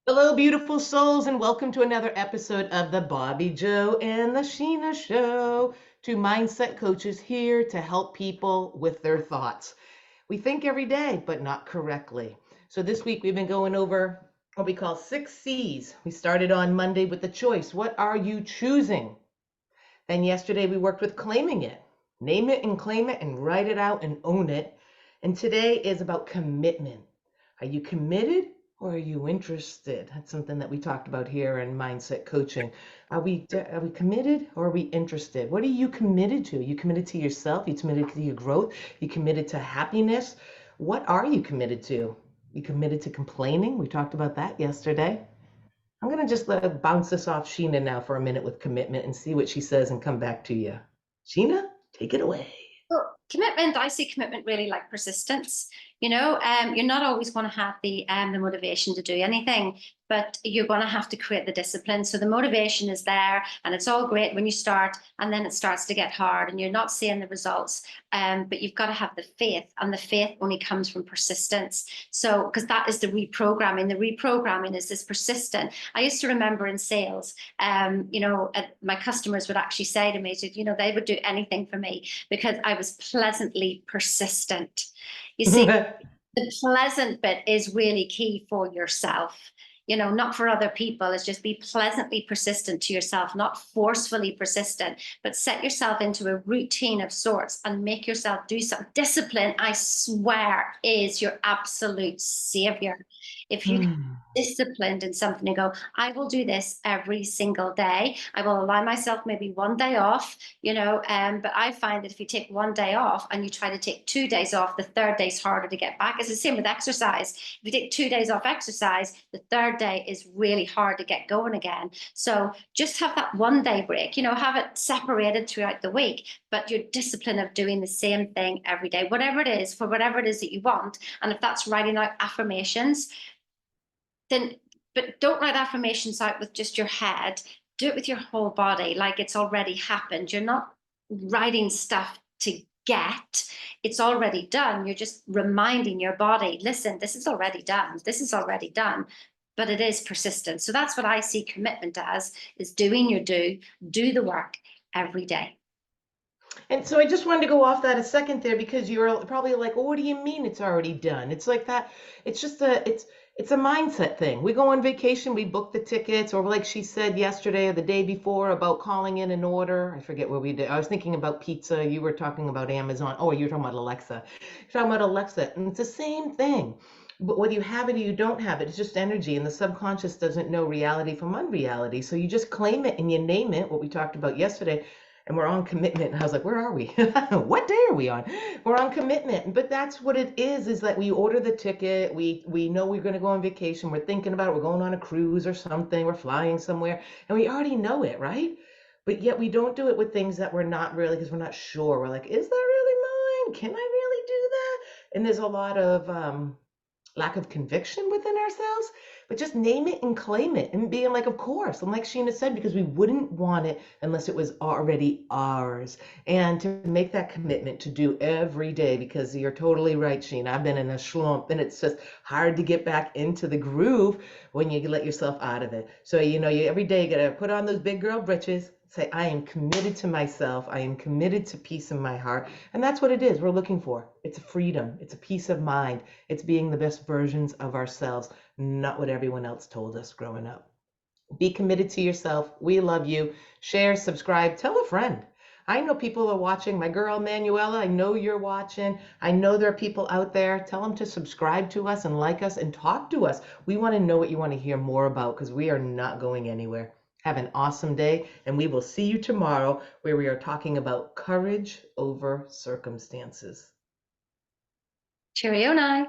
Hello, beautiful souls, and welcome to another episode of the Bobbi Jo and the Sheena Show. Two mindset coaches here to help people with their thoughts. We think every day, but not correctly. So this week we've been going over what we call 6 C's. We started on Monday with the choice. What are you choosing? Then yesterday we worked with claiming it. Name it and claim it and write it out and own it. And today is about commitment. Are you committed or are you interested? That's something that we talked about here in mindset coaching. Are we committed or are we interested? What are you committed to? Are you committed to yourself? Are you committed to your growth? Are you committed to happiness? What are you committed to? You committed to complaining? We talked about that yesterday. I'm going to just bounce this off Sheena now for a minute with commitment and see what she says and come back to you. Sheena, take it away. Well, commitment, I see commitment really like persistence. You're not always going to have the motivation to do anything, but you're going to have to create the discipline. So the motivation is there, and it's all great when you start, and then it starts to get hard, and you're not seeing the results. But you've got to have the faith, and the faith only comes from persistence. So because that is the reprogramming. The reprogramming is this persistent. I used to remember in sales, my customers would actually say to me, they would do anything for me because I was pleasantly persistent. You see, the pleasant bit is really key for yourself, not for other people. It's just be pleasantly persistent to yourself, not forcefully persistent, but set yourself into a routine of sorts and make yourself do some discipline. I swear is your absolute savior. If you get disciplined in something and go, I will do this every single day. I will allow myself maybe one day off, but I find that if you take one day off and you try to take 2 days off, the third day is harder to get back. It's the same with exercise. If you take 2 days off exercise, the third day is really hard to get going again. So just have that one day break, have it separated throughout the week, but your discipline of doing the same thing every day, whatever it is, for whatever it is that you want. And if that's writing out affirmations, then, but don't write affirmations out with just your head. Do it with your whole body, like it's already happened. You're not writing stuff to get, it's already done. You're just reminding your body, listen, this is already done. This is already done. But it is persistent. So that's what I see commitment as, is doing your do the work every day. And so I just wanted to go off that a second there because you're probably like, well, what do you mean it's already done? It's like that. It's a mindset thing. We go on vacation, we book the tickets, or like she said yesterday or the day before about calling in an order. I forget what we did. I was thinking about pizza. You were talking about Amazon. Oh, you were talking about Alexa. You're talking about Alexa, and it's the same thing. But whether you have it or you don't have it, it's just energy, and the subconscious doesn't know reality from unreality. So you just claim it and you name it, what we talked about yesterday, and we're on commitment. And I was like, where are we? What day are we on? We're on commitment. But that's what it is that we order the ticket. We know we're going to go on vacation. We're thinking about it. We're going on a cruise or something. We're flying somewhere. And we already know it, right? But yet we don't do it with things that we're not really, because we're not sure. We're like, is that really mine? Can I really do that? And there's a lot of lack of conviction within ourselves, but just name it and claim it and being like, of course. And like Sheena said, because we wouldn't want it unless it was already ours. And to make that commitment to do every day, because you're totally right, Sheena. I've been in a slump and it's just hard to get back into the groove when you let yourself out of it. So, you every day you got to put on those big girl britches. Say, I am committed to myself. I am committed to peace in my heart. And that's what it is we're looking for. It's a freedom. It's a peace of mind. It's being the best versions of ourselves, not what everyone else told us growing up. Be committed to yourself. We love you. Share, subscribe, tell a friend. I know people are watching. My girl Manuela, I know you're watching. I know there are people out there. Tell them to subscribe to us and like us and talk to us. We want to know what you want to hear more about because we are not going anywhere. Have an awesome day, and we will see you tomorrow where we are talking about courage over circumstances. Cheerio now.